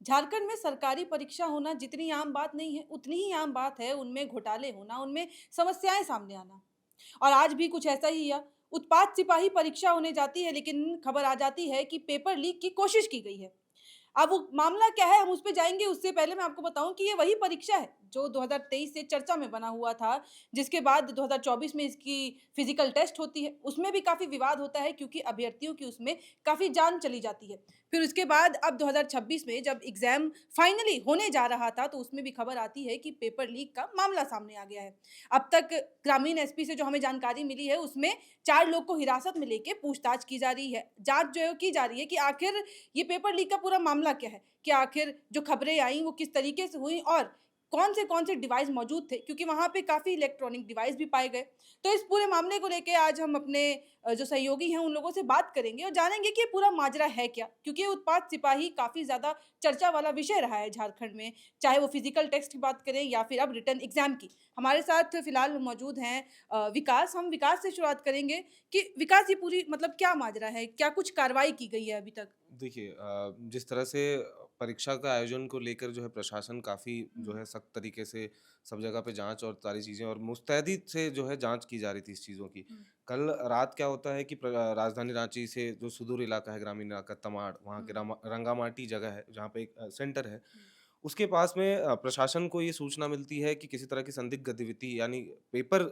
झारखंड में सरकारी परीक्षा होना जितनी आम बात नहीं है, उतनी ही आम बात है उनमें घोटाले होना, उनमें समस्याएँ सामने आना। और आज भी कुछ ऐसा ही हुआ। उत्पात सिपाही परीक्षा होने जाती है, लेकिन खबर आ जाती है कि पेपर लीक की कोशिश की गई है। अब वो मामला क्या है हम उस पे जाएँगे, उससे पहले मैं आपको बताऊँ कि ये वही परीक्षा है जो 2023 से चर्चा में बना हुआ था, जिसके बाद 2024 में इसकी फिज़िकल टेस्ट होती है। उसमें भी काफ़ी विवाद होता है क्योंकि अभ्यर्थियों की उसमें काफ़ी जान चली जाती है। फिर उसके बाद अब 2026 में जब एग्ज़ाम फाइनली होने जा रहा था, तो उसमें भी खबर आती है कि पेपर लीक का मामला सामने आ गया है। अब तक ग्रामीण एसपी से जो हमें जानकारी मिली है, उसमें 4 लोग को हिरासत में लेके पूछताछ की जा रही है। जाँच जो है वो की जा रही है कि आखिर ये पेपर लीक का पूरा मामला क्या है? कि आखिर जो खबरें आई वो किस तरीके से हुई और कौन से डिवाइस मौजूद थे? क्योंकि वहाँ पे काफ़ी इलेक्ट्रॉनिक डिवाइस भी पाए गए। तो इस पूरे मामले को लेके आज हम अपने जो सहयोगी हैं उन लोगों से बात करेंगे और जानेंगे कि ये पूरा माजरा है क्या? क्योंकि ये उत्पात सिपाही काफ़ी ज़्यादा चर्चा वाला विषय रहा है झारखंड में, चाहे वो फिज़िकल टेस्ट की बात करें या फिर अब रिटन एग्ज़ाम की। हमारे साथ फिलहाल मौजूद हैं विकास, हम विकास से शुरुआत करेंगे कि विकास ये पूरी मतलब क्या माजरा है? क्या कुछ कार्रवाई की गई है अभी तक? देखिए जिस तरह से परीक्षा का आयोजन को लेकर जो है प्रशासन काफ़ी जो हुँ। है सख्त तरीके से सब जगह पे जांच और सारी चीज़ें और मुस्तैदी से जो है जांच की जा रही थी इस चीज़ों की। हुँ, कल रात क्या होता है कि राजधानी रांची से जो सुदूर इलाका है, ग्रामीण इलाका तमाड़, वहाँ के हुँ, रंगामाटी जगह है जहाँ पे एक सेंटर है। हुँ, उसके पास में प्रशासन को ये सूचना मिलती है कि किसी तरह की संदिग्ध गतिविधि यानी पेपर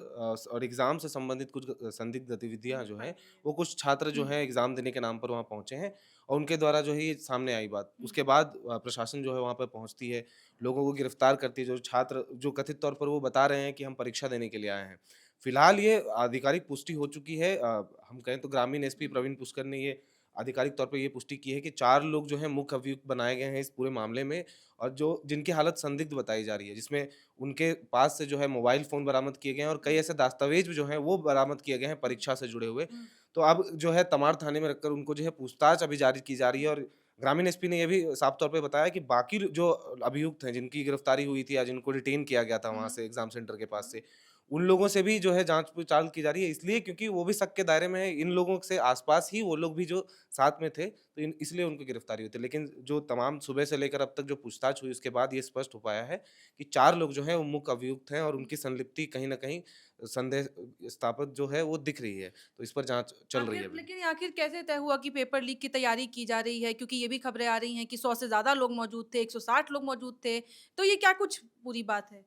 और एग्ज़ाम से संबंधित कुछ संदिग्ध गतिविधियाँ हुँ, जो पाई हैं, गई है। वो कुछ छात्र जो हुँ, हैं एग्ज़ाम देने के नाम पर वहाँ पहुँचे हैं और उनके द्वारा जो है ये सामने आई बात। हुँ, उसके बाद प्रशासन जो है वहाँ पे पहुँचती है, लोगों को गिरफ्तार करती है, जो छात्र जो कथित तौर पर वो बता रहे हैं कि हम परीक्षा देने के लिए आए हैं। फिलहाल ये आधिकारिक पुष्टि हो चुकी है हम कहें तो ग्रामीण एसपी हुँ, प्रवीण पुष्कर ने ये आधिकारिक तौर पे ये पुष्टि की है कि 4 लोग जो हैं मुख्य अभियुक्त बनाए गए हैं इस पूरे मामले में और जो जिनकी हालत संदिग्ध बताई जा रही है, जिसमें उनके पास से जो है मोबाइल फ़ोन बरामद किए गए हैं और कई हुँ, ऐसे दस्तावेज़ भी जो हैं वो बरामद किए गए हैं हुँ, परीक्षा से जुड़े हुए। हुँ, तो अब जो है तमाड़ थाने में रखकर उनको जो है पूछताछ अभी जारी की जा रही है हुँ, और ग्रामीण एसपी ने ये भी साफ तौर पे बताया कि बाकी जो अभियुक्त हैं, जिनकी गिरफ्तारी हुई थी या जिनको डिटेन किया गया था वहाँ हुँ, से एग्ज़ाम सेंटर के पास हुँ। से, उन लोगों से भी जो है जाँच-पड़ताल की जा रही है इसलिए क्योंकि वो भी शक के दायरे में है। इन लोगों से आस-पास ही वो लोग भी जो साथ में थे, तो इन इसलिए उनको गिरफ्तारी हुई थी। लेकिन जो तमाम सुबह से लेकर अब तक जो पूछताछ हुई उसके बाद ये स्पष्ट हो पाया है कि 4 लोग जो हैं वो मुख्य अभियुक्त हैं और उनकी संलिप्ति कहीं न कहीं संदेह स्थापित जो है वो दिख रही है। तो इस पर जाँच चल रही है आखिर अभी। लेकिन आखिर कैसे तय हुआ कि पेपर लीक की तैयारी की जा रही है? क्योंकि ये भी खबरें आ रही हैं कि 100 से ज़्यादा लोग मौजूद थे, 160 लोग मौजूद थे। तो ये क्या कुछ पूरी बात है?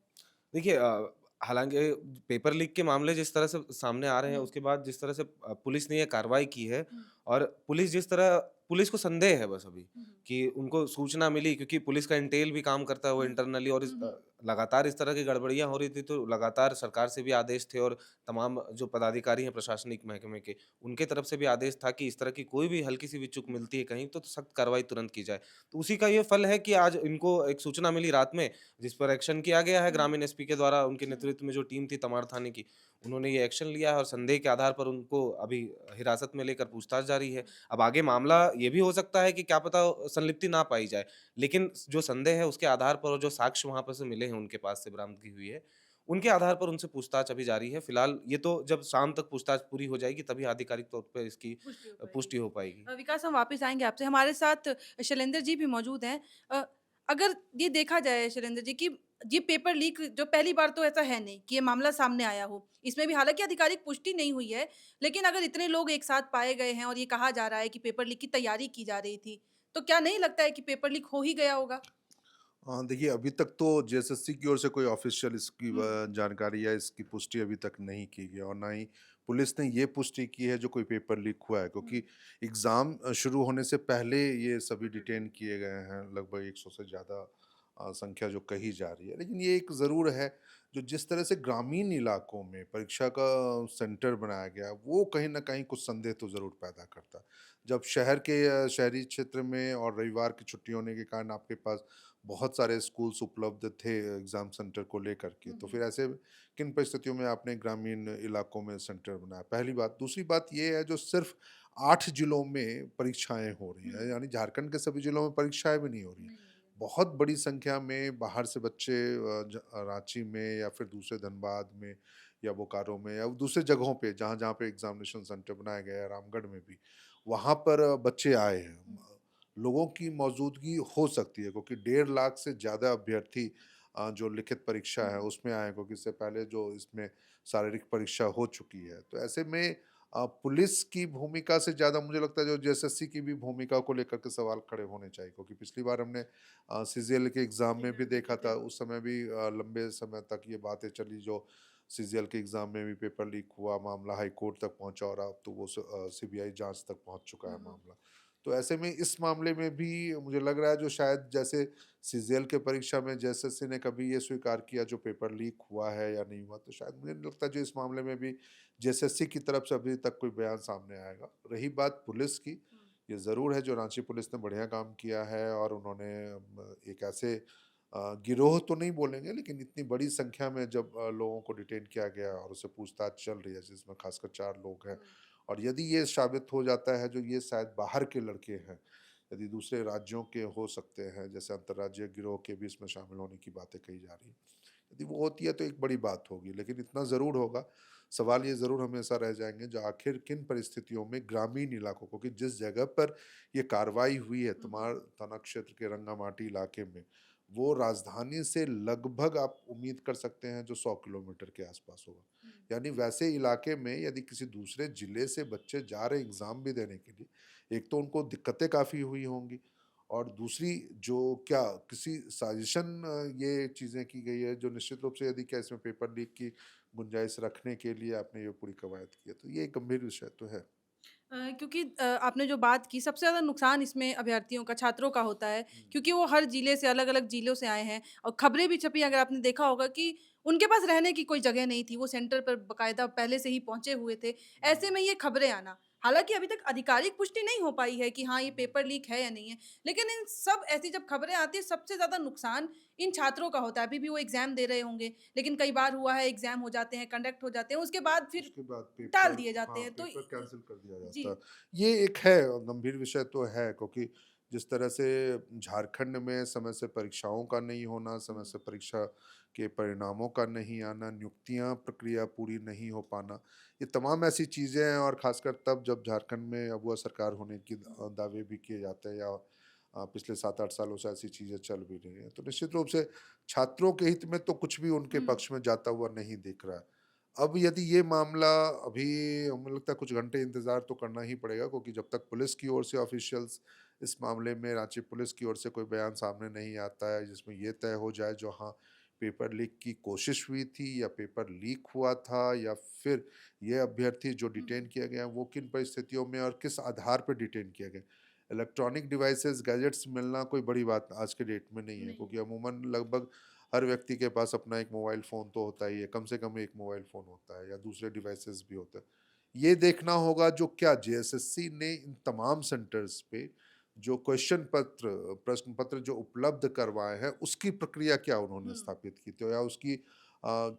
देखिए हालाँकि पेपर लीक के मामले जिस तरह से सामने आ रहे हैं, हुँ, उसके बाद जिस तरह से पुलिस ने ये कार्रवाई की है हुँ, और पुलिस को संदेह है बस अभी हुँ, हुँ, कि उनको सूचना मिली क्योंकि पुलिस का इंटेल भी काम करता है वो हुँ, इंटरनली और हुँ, हुँ, लगातार इस तरह की गड़बड़ियाँ हो रही थी, तो लगातार सरकार से भी आदेश थे और तमाम जो पदाधिकारी हैं प्रशासनिक महकमे के, उनके तरफ से भी आदेश था कि इस तरह की कोई भी हल्की-सी भी चूक मिलती है कहीं तो सख्त कार्रवाई तुरंत की जाए। तो उसी का ये फल है कि आज इनको एक सूचना मिली रात में जिस पर एक्शन किया गया है हुँ, ग्रामीण एसपी के द्वारा, उनके हुँ। नेतृत्व में जो टीम थी तमाड़ थाने की, उन्होंने ये एक्शन लिया है और संदेह के आधार पर उनको अभी हिरासत में लेकर पूछताछ जारी है। अब आगे मामला ये भी हो सकता है कि क्या पता संलिप्ति ना पाई जाए, लेकिन जो संदेह है उसके आधार पर और जो साक्ष्य वहाँ पर से मिले हैं उनके पास से बरामदगी हुई है, उनके आधार पर उनसे पूछताछ अभी जारी है। फिलहाल ये तो जब शाम तक पूछताछ पूरी हो जाएगी तभी आधिकारिक तौर पे इसकी पुष्टि हो पाएगी। पुष्टि हो पाएगी। विकास हम वापस आएँगे आपसे। हमारे साथ शैलेंद्र जी भी मौजूद हैं। अगर ये देखा जाए शैलेंद्र जी कि ये पेपर लीक जो पहली बार तो ऐसा है नहीं कि ये मामला सामने आया हो। इसमें भी हालाँकि आधिकारिक पुष्टि नहीं हुई है, लेकिन अगर इतने लोग एक साथ पाए गए हैं और ये कहा जा रहा है कि पेपर लीक की तैयारी की जा रही थी, तो क्या नहीं लगता है कि पेपर लीक हो ही गया होगा? देखिए अभी तक तो जेएसएससी की ओर से कोई ऑफ़िशियल इसकी हुँ, जानकारी या इसकी पुष्टि अभी तक नहीं की गई और ना ही पुलिस ने ये पुष्टि की है जो कोई पेपर लीक हुआ है हुँ, क्योंकि एग्ज़ाम शुरू होने से पहले ये सभी हुँ, डिटेन किए गए हैं लगभग 100 से ज़्यादा संख्या जो कही जा रही है। लेकिन ये एक ज़रूर है जो जिस तरह से ग्रामीण इलाकों में परीक्षा का सेंटर बनाया गया वो कहीं न कहीं कुछ संदेह तो ज़रूर पैदा करता है। जब शहर के शहरी क्षेत्र में और रविवार की छुट्टी होने के कारण आपके पास बहुत सारे स्कूल्स उपलब्ध थे एग्ज़ाम सेंटर को लेकर के, हुँ, तो हुँ, फिर ऐसे किन परिस्थितियों में आपने ग्रामीण इलाकों में सेंटर बनाया? पहली बात। दूसरी बात ये है जो सिर्फ़ 8 जिलों में परीक्षाएँ हो रही हुँ, हैं, यानी झारखंड के सभी जिलों में परीक्षाएँ भी नहीं हो रही हैं। नहीं हो रही है। बहुत बड़ी संख्या में बाहर से बच्चे रांची में या फिर दूसरे धनबाद में या बोकारो में या दूसरे जगहों पे जहाँ-जहाँ पे एग्ज़ामिनेशन सेंटर बनाया गया है, रामगढ़ में भी, वहाँ पर बच्चे आए हैं। हुँ, लोगों की मौजूदगी हो सकती है, क्योंकि 1.5 लाख से ज़्यादा अभ्यर्थी जो लिखित परीक्षा है हुँ, उसमें आए, क्योंकि इससे पहले जो इसमें शारीरिक परीक्षा हो चुकी है। तो ऐसे में पुलिस की भूमिका से ज़्यादा मुझे लगता है जो जेएसएससी की भी भूमिका को लेकर के सवाल खड़े होने चाहिए, क्योंकि पिछली बार हमने सीजीएल के एग्ज़ाम में भी एग्ज़ाम में भी देखा था, बिल्कुल। उस समय भी लंबे समय तक ये बातें चली, जो सीजीएल के एग्ज़ाम में भी पेपर लीक हुआ, मामला हाई कोर्ट तक पहुँचा और अब तो वो सीबीआई जाँच तक पहुँच चुका हुँ, है हुँ। मामला। तो ऐसे में इस मामले में भी मुझे लग रहा है, जो शायद जैसे सीजीएल के परीक्षा में जेएसएससी ने कभी ये स्वीकार किया जो पेपर लीक हुआ है या नहीं हुआ, तो शायद मुझे नहीं लगता जो इस मामले में भी जेएसएससी की तरफ से अभी तक कोई बयान सामने आएगा। रही बात पुलिस की, हुँ, ये ज़रूर है जो रांची पुलिस ने बढ़िया काम किया है और उन्होंने एक ऐसे गिरोह तो नहीं बोलेंगे, लेकिन इतनी बड़ी संख्या में जब लोगों को डिटेन किया गया और उससे पूछताछ चल रही है, जिसमें खासकर 4 लोग हैं, हुँ, और यदि ये साबित हो जाता है जो ये शायद बाहर के लड़के हैं, यदि दूसरे राज्यों के हो सकते हैं, जैसे अंतर्राज्यीय गिरोह के भी इसमें शामिल होने की बातें कही जा रही हैं। यदि वो होती है तो एक बड़ी बात होगी, लेकिन इतना ज़रूर होगा, सवाल ये ज़रूर हमेशा रह जाएँगे जो आखिर किन परिस्थितियों में ग्रामीण इलाकों को, कि जिस जगह पर ये कार्रवाई हुई है हुँ, हुँ, तमाड़ थाना क्षेत्र के रंगामाटी इलाके में, वो राजधानी से लगभग आप उम्मीद कर सकते हैं जो 100 किलोमीटर के आसपास होगा। हुँ, यानी वैसे इलाके में यदि किसी दूसरे जिले से बच्चे जा रहे हैं एग्ज़ाम भी देने के लिए, एक तो उनको दिक्कतें काफ़ी हुई होंगी, और दूसरी जो क्या किसी साजिशन ये चीज़ें की गई है, जो निश्चित रूप से यदि क्या इसमें पेपर लीक की गुंजाइश रखने के लिए आपने ये पूरी कवायद की है, तो ये एक गंभीर विषय तो है। क्योंकि आपने जो बात की सबसे ज़्यादा नुकसान इसमें अभ्यर्थियों का, छात्रों का होता है हुँ, क्योंकि वो हर ज़िले से अलग-अलग ज़िलों से आए हैं और खबरें भी छपी अगर आपने देखा होगा कि उनके पास रहने की कोई जगह नहीं थी, वो सेंटर पर बाकायदा पहले से ही पहुँचे हुए थे। हुँ, ऐसे में ये खबरें आना, हालाँकि अभी तक आधिकारिक पुष्टि नहीं हो पाई है कि हाँ, ये हुँ, पेपर लीक है या नहीं है, लेकिन इन सब ऐसी जब खबरें आती हैं सबसे ज़्यादा नुकसान इन छात्रों का होता है। अभी भी वो एग्ज़ाम दे रहे होंगे, लेकिन कई बार हुआ है एग्ज़ाम हो जाते हैं, कंडक्ट हो जाते हैं, उसके बाद फिर उसके बाद टाल पेपर, दिए जाते हाँ, हैं। तो पेपर कैंसल कर दिया जी। जाता है। ये एक है गंभीर विषय तो है, क्योंकि जिस तरह से झारखंड में समय से परीक्षाओं का नहीं होना, समय हुँ, से परीक्षा के परिणामों का नहीं आना, नियुक्तियाँ प्रक्रिया पूरी नहीं हो पाना, ये तमाम ऐसी चीज़ें हैं, और ख़ासकर तब जब झारखंड में अब वह सरकार होने की हुँ, दावे भी किए जाते हैं, या पिछले 7-8 सालों से ऐसी चीज़ें चल भी रही हैं। तो निश्चित रूप से छात्रों के हित में तो कुछ भी उनके हुँ, पक्ष में जाता हुआ नहीं दिख रहा है। अब यदि ये मामला अभी, हमें लगता है कुछ घंटे इंतज़ार तो करना ही पड़ेगा, क्योंकि जब तक पुलिस की ओर से ऑफ़िशियल्स इस मामले में रांची पुलिस की ओर से कोई बयान सामने नहीं आता है, जिसमें ये तय हो जाए जो हाँ, पेपर लीक की कोशिश हुई थी या पेपर लीक हुआ था, या फिर ये अभ्यर्थी जो हुँ, डिटेन किया गया वो किन परिस्थितियों में और किस आधार पर डिटेन किया गया। इलेक्ट्रॉनिक डिवाइसेज़, गैजेट्स मिलना कोई बड़ी बात आज के डेट में नहीं है, नहीं क्योंकि है। अमूमन लगभग हर व्यक्ति के पास अपना एक मोबाइल फ़ोन तो होता ही है, कम से कम एक मोबाइल फ़ोन होता है या दूसरे डिवाइसेस भी होते हैं। ये देखना होगा जो क्या जेएसएससी ने इन तमाम सेंटर्स पे जो क्वेश्चन पत्र, प्रश्न पत्र जो उपलब्ध करवाए हैं, उसकी प्रक्रिया क्या उन्होंने हुँ, स्थापित की थी, या उसकी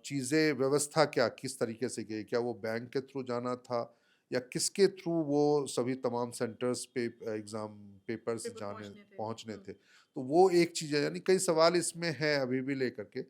चीज़ें व्यवस्था क्या किस तरीके से की? क्या वो बैंक के थ्रू जाना था, या किसके थ्रू वो सभी तमाम सेंटर्स पे एग्ज़ाम पेपर्स पेपर जाने पहुँचने थे। पहुँचने हुँ, थे? तो वो एक चीज़ है, यानी कई सवाल इसमें हैं अभी भी लेकर के,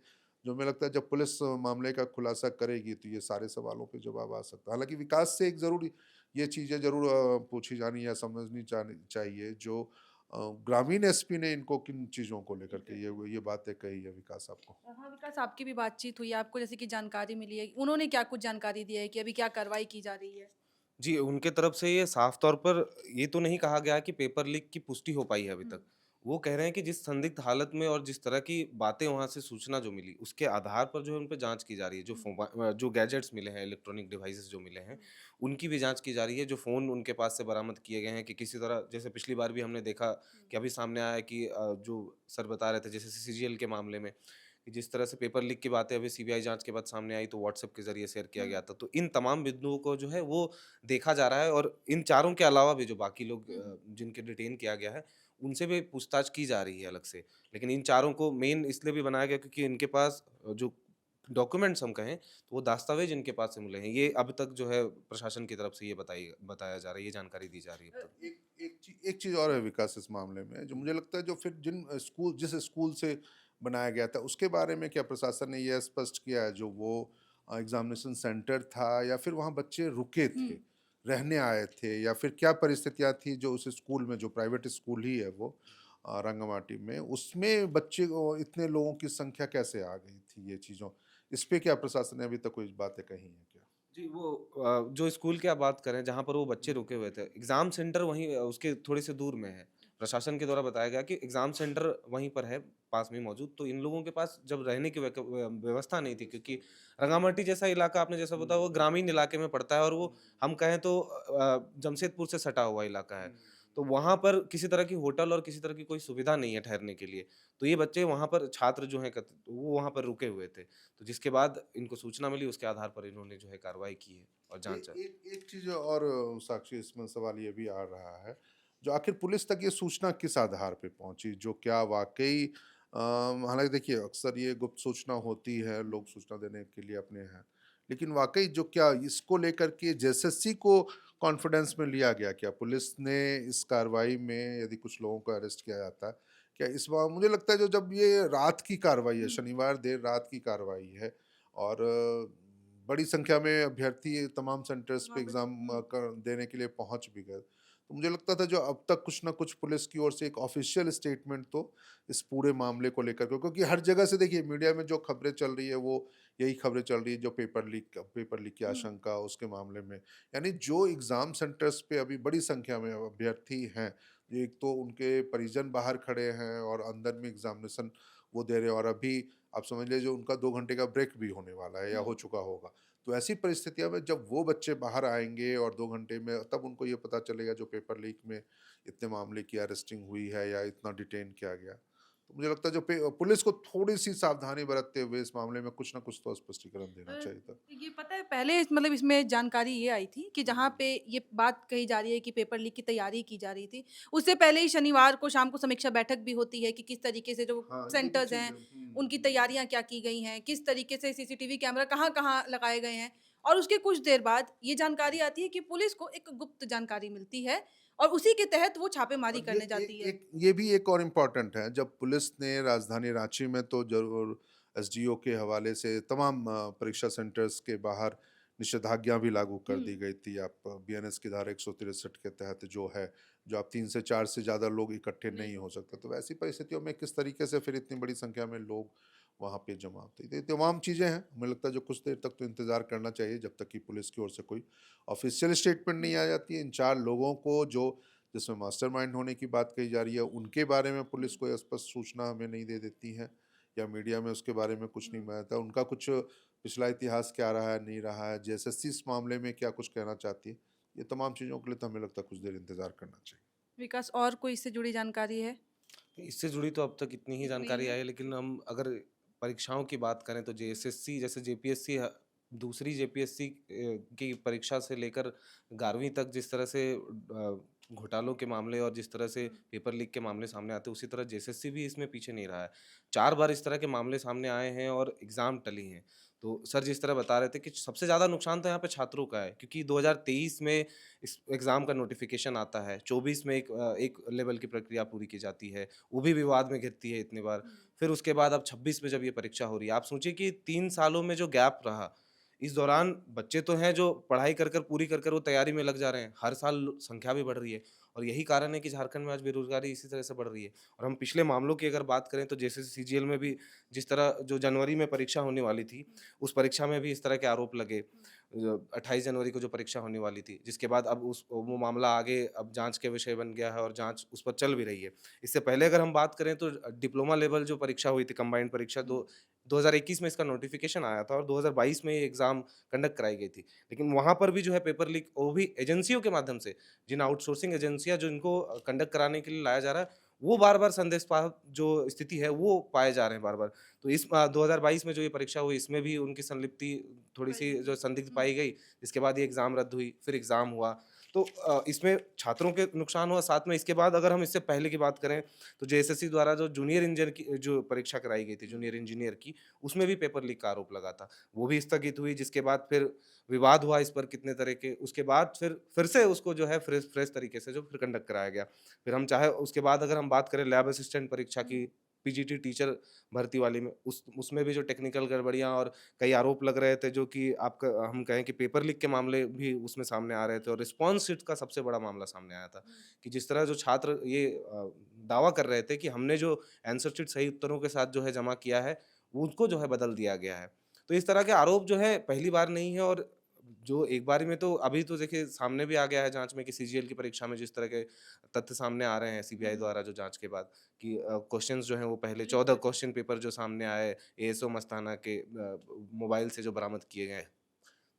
जो हमें लगता है जब पुलिस मामले का खुलासा करेगी तो ये सारे सवालों पे जवाब आ सकता है। हालाँकि विकास से एक ज़रूर ये चीज़ें ज़रूर पूछी जानी या समझनी चाहिए, जो ग्रामीण एसपी ने इनको किन चीज़ों को लेकर के एग्ज़ैक्टली। ये बातें कही है विकास आपको? हाँ, विकास आपकी भी बातचीत हुई है, आपको जैसे कि जानकारी मिली है, उन्होंने क्या कुछ जानकारी दी है कि अभी क्या कार्रवाई की जा रही है? जी, उनके तरफ से ये साफ तौर पर ये तो नहीं कहा गया कि पेपर लीक की पुष्टि हो पाई है अभी हुँ, तक। वो कह रहे हैं कि जिस संदिग्ध हालत में और जिस तरह की बातें वहाँ से सूचना जो मिली, उसके आधार पर जो है उन पे जाँच की जा रही है। हुँ, जो गैजेट्स मिले हैं, इलेक्ट्रॉनिक डिवाइसेज़ जो मिले हैं, हुँ, उनकी भी जाँच की जा रही है। जो फ़ोन उनके पास से बरामद किए गए हैं कि किसी तरह जैसे पिछली बार भी हमने देखा हुँ, कि अभी सामने आया कि जो सर बता रहे थे जैसे सीजीएल के मामले में कि जिस तरह से पेपर लीक की बातें अभी सीबीआई जाँच के बाद सामने आई तो व्हाट्सएप के ज़रिए शेयर किया हुँ, गया था। तो इन तमाम बिंदुओं को जो है वो देखा जा रहा है और इन चारों के अलावा भी जो बाकी लोग हुँ, हुँ, जिनके डिटेन किया गया है, उनसे भी पूछताछ की जा रही है अलग से। लेकिन इन चारों को मेन इसलिए भी बनाया गया क्योंकि इनके पास जो डॉक्यूमेंट्स हम कहें, तो वो दस्तावेज़ इनके पास से मिले हैं। ये अब तक जो है प्रशासन की तरफ से ये बताया जा रहा है, ये जानकारी दी जा रही है अ, अब तक। एक चीज़ और है विकास इस मामले में, जो मुझे लगता है जो फिर जिस स्कूल से बनाया गया था, उसके बारे में क्या प्रशासन ने यह स्पष्ट किया है जो वो एग्ज़ामिनेशन सेंटर था, या फिर वहाँ बच्चे रुके हुँ, थे? रहने आए थे या फिर क्या परिस्थितियाँ थी जो उस स्कूल में, जो प्राइवेट स्कूल ही है वो रंगामाटी में, उसमें बच्चे को इतने लोगों की संख्या कैसे आ गई थी ये चीज़ों, इस पे क्या प्रशासन ने अभी तक कोई बातें कही हैं क्या? जी, वो जो स्कूल की आप बात करें जहाँ पर वो बच्चे रुके हुए थे, एग्ज़ाम सेंटर वहीं उसके थोड़े से दूर में है। प्रशासन के द्वारा बताया गया कि एग्ज़ाम सेंटर वहीं पर है, पास में ही मौजूद, तो इन लोगों के पास जब रहने की व्यवस्था नहीं थी, क्योंकि रंगामाटी जैसा इलाका आपने जैसा बताया वो ग्रामीण इलाके में पड़ता है और वो हम कहें तो जमशेदपुर से सटा हुआ इलाका है। तो वहाँ पर किसी तरह की होटल और किसी तरह की कोई सुविधा नहीं है ठहरने के लिए। तो ये बच्चे वहाँ पर छात्र जो हैं वो वहाँ पर रुके हुए थे। तो जिसके बाद इनको सूचना मिली, उसके आधार पर इन्होंने जो है कार्रवाई की है और ए जाँच। एक एक चीज़ और साक्षी, इसमें सवाल ये भी आ रहा है, जो आखिर पुलिस तक ये सूचना किस आधार पे पहुँची? जो क्या वाक़ई हालाँकि देखिए अक्सर ये गुप्त सूचना होती है, लोग सूचना देने के लिए अपने हैं। लेकिन वाक़ई जो क्या इसको लेकर के जेएसएससी को कॉन्फिडेंस में लिया गया क्या? पुलिस ने इस कार्रवाई में यदि कुछ लोगों को अरेस्ट किया जाता है, क्या इस बार मुझे लगता है जो जब ये रात की कार्रवाई है, हुँ। शनिवार देर रात की कार्रवाई है और बड़ी संख्या में अभ्यर्थी तमाम सेंटर्स पे वहाँ पे एग्ज़ाम कर देने के लिए पहुँच भी गए। तो मुझे लगता था जो अब तक कुछ ना कुछ पुलिस की ओर से एक ऑफ़िशियल स्टेटमेंट तो इस पूरे मामले को लेकर के, क्योंकि हर जगह से देखिए मीडिया में जो खबरें चल रही है वो यही खबरें चल रही है, जो पेपर लीक की हुँ। आशंका उसके मामले में। यानी जो एग्ज़ाम सेंटर्स पे अभी बड़ी संख्या में अभ्यर्थी हैं, एक तो उनके परिजन बाहर खड़े हैं और अंदर में एग्ज़ामिनेशन वो दे रहे हैं और अभी आप समझ लीजिए जो उनका 2 घंटे का ब्रेक भी होने वाला है या हो हुँ। चुका होगा। तो ऐसी परिस्थितियों में जब वो बच्चे बाहर आएँगे और 2 घंटे में तब उनको ये पता चलेगा जो पेपर लीक में इतने मामले की अरेस्टिंग हुई है या इतना डिटेन किया गया। तो मुझे लगता है जो पुलिस को थोड़ी-सी सावधानी बरतते हुए इस मामले में कुछ न कुछ तो स्पष्टीकरण देना चाहिए था। ये पता है पहले मतलब इसमें जानकारी ये आई थी कि जहाँ पे ये बात कही जा रही है कि पेपर लीक की तैयारी की जा रही थी, उससे पहले ही शनिवार को शाम को समीक्षा बैठक भी होती है कि किस तरीके से जो हाँ, ये भी सेंटर्स चीज़ हैं, है। उनकी तैयारियाँ क्या की गई हैं, किस तरीके से सीसीटीवी कैमरा कहाँ-कहाँ लगाए गए हैं और उसके कुछ देर बाद ये जानकारी आती है कि पुलिस को एक गुप्त जानकारी मिलती है और उसी के तहत वो छापेमारी और ये करने जाती है। ये भी एक और इम्पोर्टेंट है, जब पुलिस ने राजधानी रांची में तो ज़रूर एसडीओ के हवाले से तमाम परीक्षा सेंटर्स के बाहर निषेधाज्ञा भी लागू कर हुँ। दी गई थी। आप बीएनएस की धारा 163 के तहत जो है, जो आप 3 से 4 से ज़्यादा लोग इकट्ठे नहीं बिल्कुल। हो सकते। तो वैसी परिस्थितियों में किस तरीके से फिर इतनी बड़ी संख्या में लोग वहाँ पे जमा होते। तो ये तमाम चीज़ें हैं, मुझे लगता है जो कुछ देर तक तो इंतज़ार करना चाहिए जब तक कि पुलिस की ओर से कोई ऑफ़िशियल स्टेटमेंट नहीं आ जाती है। इन 4 लोगों को जो जिसमें मास्टरमाइंड होने की बात कही जा रही है, उनके बारे में पुलिस कोई स्पष्ट सूचना हमें नहीं दे देती है या मीडिया में उसके बारे में कुछ नहीं बताता। उनका कुछ पिछला इतिहास क्या रहा है, नहीं रहा है, जेएसएससी इस मामले में क्या कुछ कहना चाहती है, ये तमाम चीज़ों के लिए तो हमें लगता है कुछ देर इंतज़ार करना चाहिए। विकास और कोई इससे जुड़ी जानकारी है? इससे जुड़ी तो अब तक इतनी ही इतनी ही जानकारी आई है। है, लेकिन हम अगर परीक्षाओं की बात करें तो जेएसएससी जैसे जेपीएससी दूसरी जेपीएससी की परीक्षा से लेकर 11वीं तक जिस तरह से घोटालों के मामले और जिस तरह से हुँ। पेपर लीक के मामले सामने आते हैं, उसी तरह जेएसएससी भी इसमें पीछे नहीं रहा है। 4 बार इस तरह के मामले सामने आए हैं और एग्ज़ाम टली हैं। तो सर जिस तरह बता रहे थे कि सबसे ज़्यादा नुकसान तो यहाँ पे छात्रों का है, क्योंकि 2023 में इस एग्ज़ाम का नोटिफ़िकेशन आता है, 24 में एक लेवल की प्रक्रिया पूरी की जाती है, वो भी विवाद में घिरती है इतनी बार। हुँ। फिर उसके बाद अब 26 में जब ये परीक्षा हो रही है, आप सोचिए कि 3 सालों में जो गैप रहा, इस दौरान बच्चे तो हैं जो पढ़ाई कर कर पूरी कर कर वो तैयारी में लग जा रहे हैं, हर साल संख्या भी बढ़ रही है और यही कारण है कि झारखंड में आज बेरोज़गारी इसी तरह से बढ़ रही है। और हम पिछले मामलों की अगर बात करें तो जैसे सीजीएल में भी जिस तरह जो जनवरी में परीक्षा होने वाली थी, हुँ। उस परीक्षा में भी इस तरह के आरोप लगे। हुँ। 28 जनवरी को जो परीक्षा होने वाली थी, जिसके बाद अब उस वो मामला आगे अब जाँच के विषय बन गया है और जाँच उस पर चल भी रही है। इससे पहले अगर हम बात करें तो डिप्लोमा लेवल जो परीक्षा हुई थी, कंबाइंड परीक्षा हुँ। 2021 में इसका नोटिफ़िकेशन आया था और 2022 में ये एग्ज़ाम कंडक्ट कराई गई थी। लेकिन वहाँ पर भी जो है पेपर लीक वो भी एजेंसियों के माध्यम से, जिन आउटसोर्सिंग एजेंसियाँ जो इनको कंडक्ट कराने के लिए लाया जा रहा है, वो बार-बार संदेशपाल जो स्थिति है वो पाए जा रहे हैं बार-बार। तो इस 2022 में जो ये परीक्षा हुई इसमें भी उनकी संलिप्ति पाई थोड़ी-सी गई। जो संदिग्ध हुँ। पाई गई, जिसके बाद ये एग्ज़ाम रद्द हुई, फिर एग्ज़ाम हुआ। तो इसमें छात्रों के नुकसान हुआ, साथ में इसके बाद अगर हम इससे पहले की बात करें, तो जेएसएससी द्वारा जो जूनियर इंजीनियर की जो परीक्षा कराई गई थी, हुँ। जूनियर इंजीनियर की, उसमें भी पेपर लीक का आरोप लगा था। वो भी स्थगित हुई, जिसके बाद फिर विवाद हुआ इस पर कितने तरह के, उसके बाद फिर से उसको जो है फ्रेश फ्रेश तरीके से जो फिर कंडक्ट कराया गया। फिर हम चाहे उसके बाद अगर हम बात करें लैब असिस्टेंट परीक्षा हुँ। की, पीजीटी टीचर भर्ती वाली में उसमें भी जो टेक्निकल गड़बड़ियाँ और कई आरोप लग रहे थे, जो कि आपका हम कहें कि पेपर लीक के मामले भी उसमें सामने आ रहे थे, और रिस्पॉन्स शीट का सबसे बड़ा मामला सामने आया था कि जिस तरह जो छात्र ये दावा कर रहे थे कि हमने जो आंसर शीट सही उत्तरों के साथ जो है जमा किया है, उसको जो है बदल दिया गया है। तो इस तरह के आरोप जो है पहली बार नहीं है, और जो एक बारी में तो अभी तो देखिए सामने भी आ गया है जाँच में कि सीजीएल की परीक्षा में जिस तरह के तथ्य सामने आ रहे हैं सीबीआई द्वारा जो जाँच के बाद, कि क्वेश्चंस जो हैं वो पहले 14 क्वेश्चन पेपर जो सामने आए एएसओ मस्ताना के मोबाइल से जो बरामद किए गए।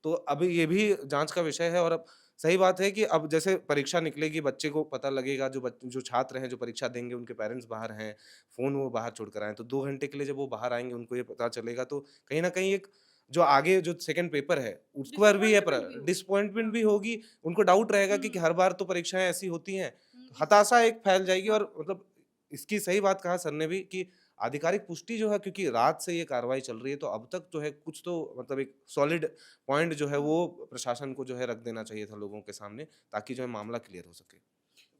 तो अभी ये भी जाँच का विषय है, और अब सही बात है कि अब जैसे परीक्षा निकलेगी, बच्चे को पता लगेगा, जो छात्र हैं, जो परीक्षा देंगे, उनके पेरेंट्स बाहर हैं, फ़ोन वो बाहर छोड़ कर आए हैं, तो 2 घंटे के लिए जब वो बाहर आएँगे, उनको ये पता चलेगा, तो कहीं न कहीं एक जो आगे जो सेकंड पेपर है, उस पर भी ये डिसअपॉइंटमेंट भी होगी। डिसअपॉइंटमेंट हाँ। भी होगी, उनको डाउट रहेगा कि हुँ, हर बार तो परीक्षाएँ ऐसी होती हैं, तो इस हताशा एक फैल जाएगी, हाँ। और मतलब इसकी सही बात कहा सर ने भी कि आधिकारिक पुष्टि जो है, क्योंकि रात से ये कार्रवाई चल रही है, तो अब तक जो है कुछ तो मतलब एक सॉलिड पॉइंट जो है हुँ। वो प्रशासन को जो है रख देना चाहिए था लोगों के सामने, ताकि जो है मामला क्लियर हो सके।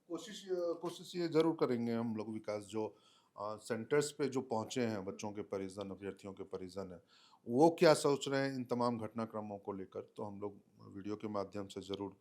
कोशिश ये ज़रूर करेंगे हम लोग विकास, जो सेंटर्स पे जो पहुँचे हैं बच्चों के परिजन, अभ्यर्थियों के परिजन हैं, वो क्या सोच रहे हैं इन तमाम घटनाक्रमों को लेकर, तो हम लोग वीडियो के माध्यम से ज़रूर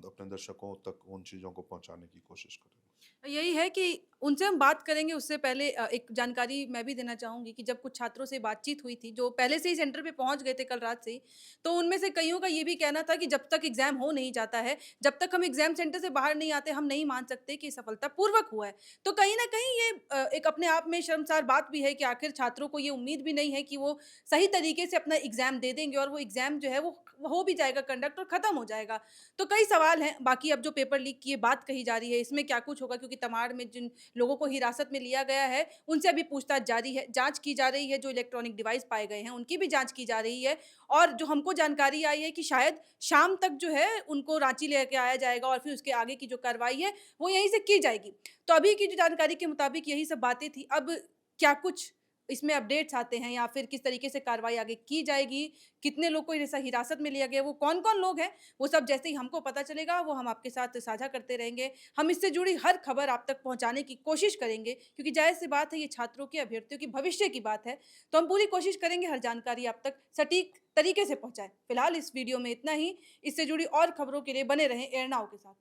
अपने दर्शकों तक उन चीज़ों को पहुँचाने की कोशिश करेंगे। यही है कि उनसे हम बात करेंगे उससे पहले एक जानकारी मैं भी देना चाहूँगी कि जब कुछ छात्रों से बातचीत हुई थी, जो पहले से ही सेंटर पे पहुँच गए थे कल रात से ही, तो उनमें से कइयों का ये भी कहना था कि जब तक एग्ज़ाम हो नहीं जाता है, जब तक हम एग्ज़ाम सेंटर से बाहर नहीं आते, हम नहीं मान सकते कि सफलतापूर्वक हुआ है। तो कहीं न कहीं ये एक अपने आप में शर्मसार बात भी है कि आखिर छात्रों को ये उम्मीद भी नहीं है कि वो सही तरीके से अपना एग्ज़ाम दे देंगे और वो एग्ज़ाम जो है वो हो भी जाएगा कंडक्ट और ख़त्म हो जाएगा। तो कई सवाल हैं, बाकी अब जो पेपर लीक की ये बात कही जा रही है, इसमें क्या कुछ होगा, क्योंकि तमाड़ में जिन लोगों को हिरासत में लिया गया है, उनसे अभी पूछताछ जारी है, जाँच की जा रही है, जो इलेक्ट्रॉनिक डिवाइस पाए गए हैं, उनकी भी जाँच की जा रही है और जो हमको जानकारी आई है कि शायद शाम तक जो है उनको रांची लेके आया जाएगा और फिर उसके आगे की जो कार्रवाई है, वो यहीं से की जाएगी। तो अभी की जो जानकारी के मुताबिक यही सब बातें थी। अब क्या कुछ इसमें अपडेट्स आते हैं या फिर किस तरीके से कार्रवाई आगे की जाएगी, कितने लोग को ऐसा हिरासत में लिया गया, वो कौन-कौन लोग हैं, वो सब जैसे ही हमको पता चलेगा, वो हम आपके साथ साझा करते रहेंगे। हम इससे जुड़ी हर खबर आप तक पहुँचाने की कोशिश करेंगे, क्योंकि ज़ाहिर-सी बात है ये छात्रों के, अभ्यर्थियों की भविष्य की बात है। तो हम पूरी कोशिश करेंगे हर जानकारी आप तक सटीक तरीके से पहुँचाएँ। फिलहाल इस वीडियो में इतना ही। इससे जुड़ी और खबरों के लिए बने रहें एयर नाउ के साथ।